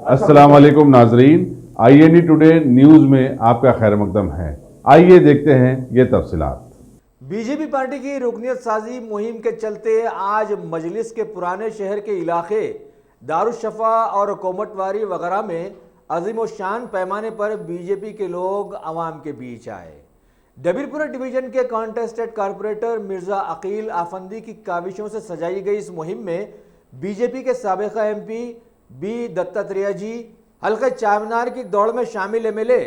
अस्सलाम वालेकुम नाजरीन, INE टुडे न्यूज़ में आपका खैर मकदम है। आइए देखते हैं ये तफसीलात। बीजेपी पार्टी की रुकनियत साजी मुहिम के चलते आज मजलिस के पुराने शहर के इलाके दारुशफा और कोमटवारी वगैरह में अजीम शान पैमाने पर बीजेपी के लोग अवाम के बीच आए। डबीरपुरा डिवीजन के कॉन्टेस्टेड कारपोरेटर मिर्जा अकील आफंदी की काविशों से सजाई गई इस मुहिम में बीजेपी के साबिका MP बी दत्तात्रेय जी, हल्के चारमीनार की दौड़ में शामिल MLA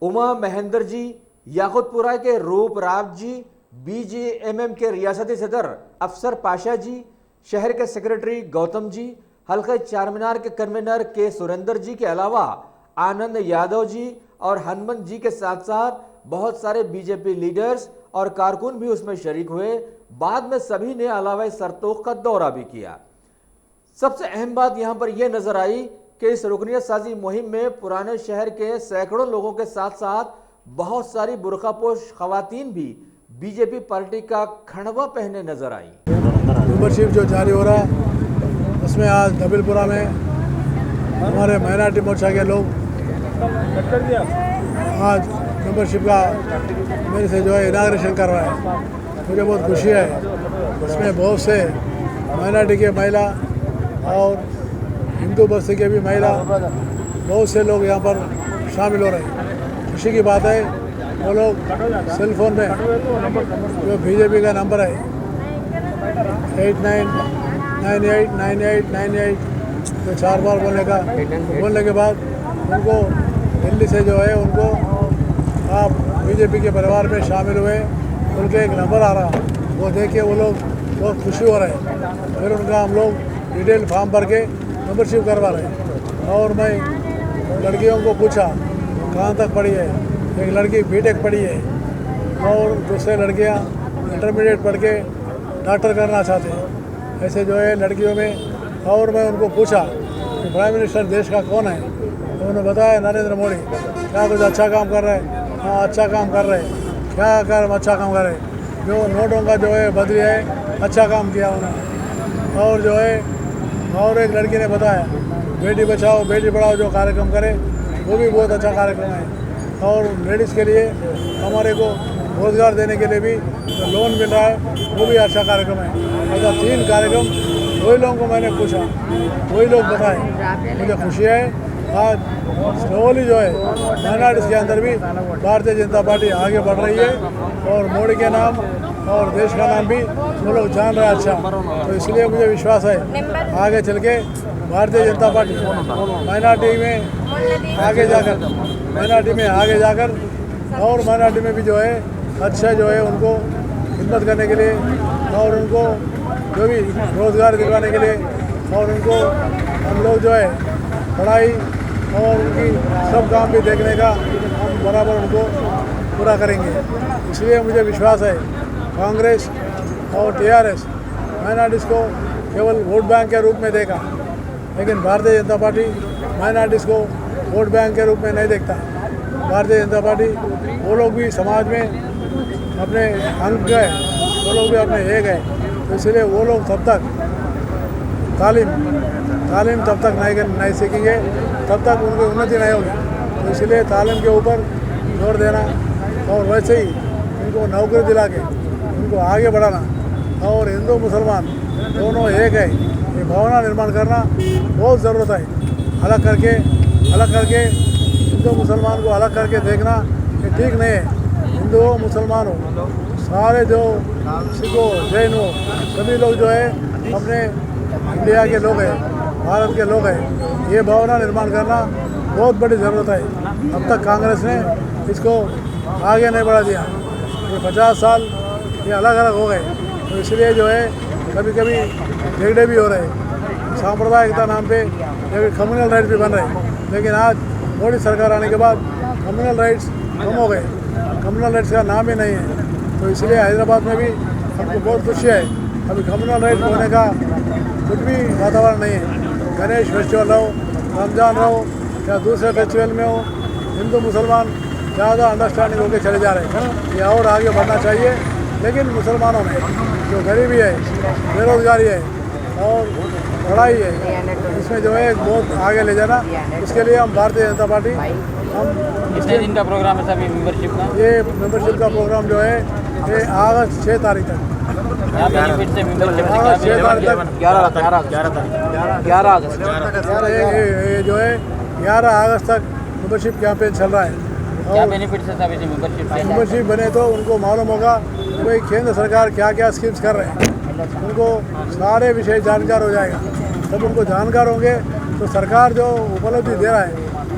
उमा महेंद्र जी, याकुतपुरा के रूप राव जी, BJMM के रियासती सदर अफसर पाशा जी, शहर के सेक्रेटरी गौतम जी, हल्के चारमीनार के कन्वीनर के सुरेंद्र जी के अलावा आनंद यादव जी और हनुमंत जी के साथ साथ बहुत सारे बीजेपी लीडर्स और कारकुन भी उसमें शरीक हुए। बाद में सभी ने अलावा सरतोख का दौरा भी किया। सबसे अहम बात यहाँ पर यह नजर आई कि इस रुकनियत साजी मुहिम में पुराने शहर के सैकड़ों लोगों के साथ साथ बहुत सारी बुरखापोश खवातीन भी बीजेपी पार्टी का खंडवा पहने नजर आई। मेंबरशिप जो जारी हो रहा है उसमें आज डबीरपुरा में हमारे माइनॉरिटी मोर्चा के लोग आज मेंबरशिप का मेरे से जो है इनाग्रेशन कर रहा है। मुझे बहुत खुशी है। इसमें बहुत से माइनॉरिटी के महिला और हिंदू बस्ती के भी महिला बहुत से लोग यहाँ पर शामिल हो रहे हैं। खुशी की बात है वो लोग सेल फोन में जो बीजेपी का नंबर है 89989898 तो 4 बार बोलने के बाद उनको दिल्ली से जो है उनको आप बीजेपी के परिवार में शामिल हुए उनके एक नंबर आ रहा वो देख के वो लोग बहुत खुशी हो रहे हैं। फिर उनका हम लोग डिटेल फॉर्म भर के मेंबरशिप करवा रहे हैं। और मैं लड़कियों को पूछा कहाँ तक पढ़ी है। एक लड़की B.Tech पढ़ी है और दूसरे लड़कियाँ इंटरमीडिएट पढ़ के डॉक्टर करना चाहते हैं। ऐसे जो है लड़कियों में। और मैं उनको पूछा कि प्राइम मिनिस्टर देश का कौन है, तो उन्होंने बताया नरेंद्र मोदी। क्या कुछ अच्छा काम कर रहे हैं? हाँ अच्छा काम कर रहे हैं। क्या कर अच्छा काम कर रहे हैं? जो नोटों का जो है बदली है अच्छा काम किया उन्होंने। और जो है और एक लड़की ने बताया बेटी बचाओ बेटी पढ़ाओ जो कार्यक्रम करे वो भी बहुत अच्छा कार्यक्रम है। और लेडीज़ के लिए हमारे को रोज़गार देने के लिए भी जो लोन मिल रहा है वो भी अच्छा कार्यक्रम है। ऐसा 3 कार्यक्रम वही लोगों को मैंने पूछा, वही लोग बताए। मुझे खुशी है आज स्लोली जो है माइनॉरिटीज़ के अंदर भी भारतीय जनता पार्टी आगे बढ़ रही है और मोदी के नाम और देश का नाम भी वो लोग जान रहे हैं अच्छा। तो इसलिए मुझे विश्वास है आगे चल के भारतीय जनता पार्टी माइनॉरिटी में आगे जाकर और माइनॉरिटी में भी जो है अच्छा जो है उनको खिदमत करने के लिए और उनको जो भी रोज़गार दिलवाने के लिए और उनको हम लोग जो है पढ़ाई और उनकी सब काम भी देखने का हम बराबर उनको पूरा करेंगे। इसलिए मुझे विश्वास है कांग्रेस और TRS माइनॉरिटीज़ को केवल वोट बैंक के रूप में देखा, लेकिन भारतीय जनता पार्टी माइनॉरिटीज़ को वोट बैंक के रूप में नहीं देखता। भारतीय जनता पार्टी वो लोग भी समाज में अपने अंग गए, वो लोग भी अपने एक है। तो इसलिए वो लोग तब तक तालीम तब तक नहीं सीखेंगे तब तक उनकी उन्नति नहीं होगी। तो इसलिए तालीम के ऊपर जोर देना और वैसे ही उनको नौकरी दिला के उनको आगे बढ़ाना और हिंदू मुसलमान दोनों एक है ये भावना निर्माण करना बहुत ज़रूरत है। अलग करके हिंदू मुसलमान को अलग करके देखना ये ठीक नहीं है। हिंदू हो मुसलमान हो सारे जो सिख हो जैन हो सभी लोग जो है अपने इंडिया के लोग हैं, भारत के लोग हैं। ये भावना निर्माण करना बहुत बड़ी ज़रूरत है। अब तक कांग्रेस ने इसको आगे नहीं बढ़ा दिया। ये 50 साल ये अलग अलग हो गए। तो इसलिए जो है कभी कभी झगड़े भी हो रहे हैं सांप्रदायिकता नाम पे, कम्युनल राइट्स भी बन रहे हैं। लेकिन आज मोदी सरकार आने के बाद कम्युनल राइट्स कम हो गए, कम्युनल राइट्स का नाम ही नहीं है। तो इसलिए हैदराबाद में भी हमको बहुत खुशी है अभी कम्युनल राइट्स होने का कुछ भी वातावरण नहीं है। गणेश फेस्टिवल हो, रमज़ान हो या दूसरे फेस्टिवल में हो, हिंदू मुसलमान ज़्यादा अंडरस्टैंडिंग होकर चले जा रहे हैं। ये और आगे बढ़ना चाहिए। लेकिन मुसलमानों में जो गरीबी है, बेरोज़गारी है और लड़ाई है, इसमें जो है बहुत आगे ले जाना, उसके लिए हम भारतीय जनता पार्टी हम कितने दिन का प्रोग्राम है सर मेंबरशिप का? ये मेंबरशिप का प्रोग्राम जो है ये अगस्त 6 तारीख तक, क्या बेनिफिट है मेंबरशिप से? अगस्त 6 तारीख तक 11 अगस्त ये जो है 11 अगस्त तक मेंबरशिप कैंपेन चल रहा है। क्या और बेनिफिट है सर इसे मेंबरशिप से? मेंबरशिप बने तो उनको मालूम होगा कि भाई केंद्र सरकार क्या क्या स्कीम्स कर रहे हैं, उनको सारे विषय जानकार हो जाएगा। जब उनको जानकार होंगे तो सरकार जो उपलब्धि दे रहा है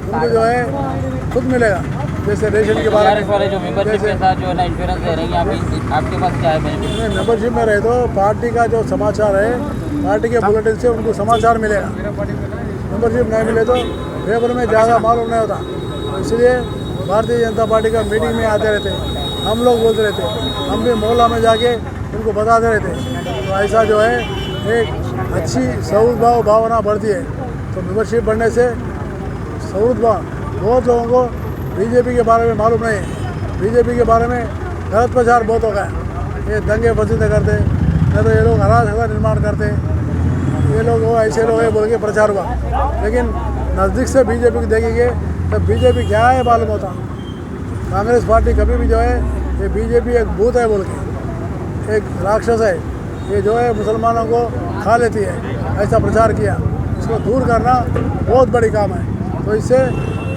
उनको जो है खुद मिलेगा। जैसे रेशन के बारे वाले जो मेंबरशिप के साथ जो है ना इंश्योरेंस दे रहे हैं, आपके पास क्या है बेनिफिट? में मेंबरशिप में रहे तो पार्टी का जो समाचार है, पार्टी के बुलेटिन से उनको समाचार मिलेगा। मेंबरशिप नहीं मिले तो पेपर में ज़्यादा मालूम नहीं होता, इसलिए भारतीय जनता पार्टी का मीटिंग में आते रहते, हम लोग बोलते रहते, हम भी मोहल्ला में जाके उनको बताते रहते। तो ऐसा जो है एक अच्छी सहूद भावना बढ़ती है। तो मेंबरशिप बढ़ने से सहूद भाव, बहुत लोगों को बीजेपी के बारे में मालूम नहीं है, बीजेपी के बारे में गलत प्रचार बहुत हो गया। ये दंगे फसीदे करते, नहीं तो ये लोग अराजकता निर्माण करते, ये लोग वो ऐसे लोग है बोल के प्रचार हुआ। लेकिन नज़दीक से बीजेपी को देखेंगे तब बीजेपी क्या है मालूम होता। कांग्रेस पार्टी कभी भी जो है ये बीजेपी एक भूत है बोल के, एक राक्षस है, ये जो है मुसलमानों को खा लेती है, ऐसा प्रचार किया। इसको दूर करना बहुत बड़ी काम है। तो इससे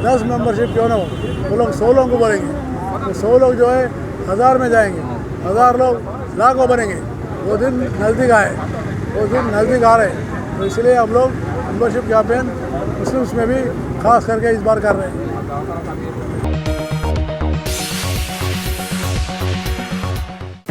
10 मेंबरशिप क्यों ना हो, वो लोग 100 लोगों को बढ़ेंगे, तो 100 लोग जो है 1000 में जाएंगे, 1000 लोग लाखों बनेंगे। वो दिन नज़दीक आए, वो दिन नज़दीक आ रहे। तो इसलिए हम लोग मेंबरशिप कैंपेन मुस्लिम्स में भी खास करके इस बार कर रहे हैं।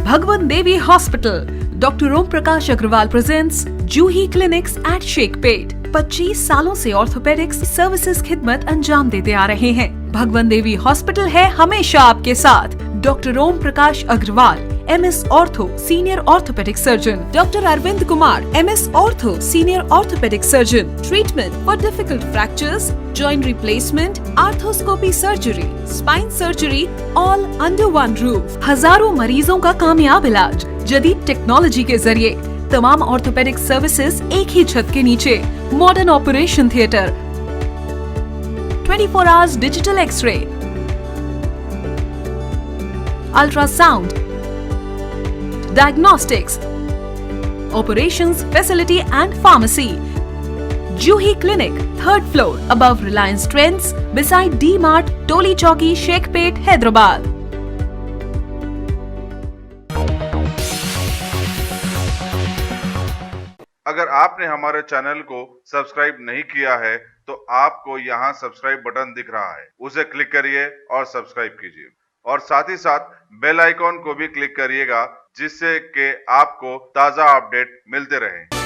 Bhagwan Devi Hospital, Dr. Om Prakash Agrawal presents Juhi Clinics at Sheikhpet। 25 सालों से ऑर्थोपेडिक्स सर्विसेज खिदमत अंजाम देते आ रहे हैं। भगवान देवी हॉस्पिटल है हमेशा आपके साथ। Doctor Om Prakash Agarwal, MS ortho senior orthopaedic surgeon, doctor Arvind Kumar, MS ortho senior orthopaedic surgeon. Treatment for difficult fractures, joint replacement, arthroscopy surgery, spine surgery, all under one roof. हजारों मरीजों का कामयाब इलाज जदीद टेक्नोलॉजी के जरिए। तमाम ऑर्थोपेडिक सर्विसेज एक ही छत के नीचे। Modern operation theatre, 24 hours digital x ray, ultrasound, diagnostics, operations facility and pharmacy. Juhi Clinic, 3rd floor, above Reliance Trends, beside D-Mart, Toli Chowki, Sheikhpet, Hyderabad. अगर आपने हमारे चैनल को सब्सक्राइब नहीं किया है तो आपको यहाँ सब्सक्राइब बटन दिख रहा है, उसे क्लिक करिए और सब्सक्राइब कीजिए और साथ ही साथ बेल आइकॉन को भी क्लिक करिएगा, जिससे कि आपको ताज़ा अपडेट मिलते रहें।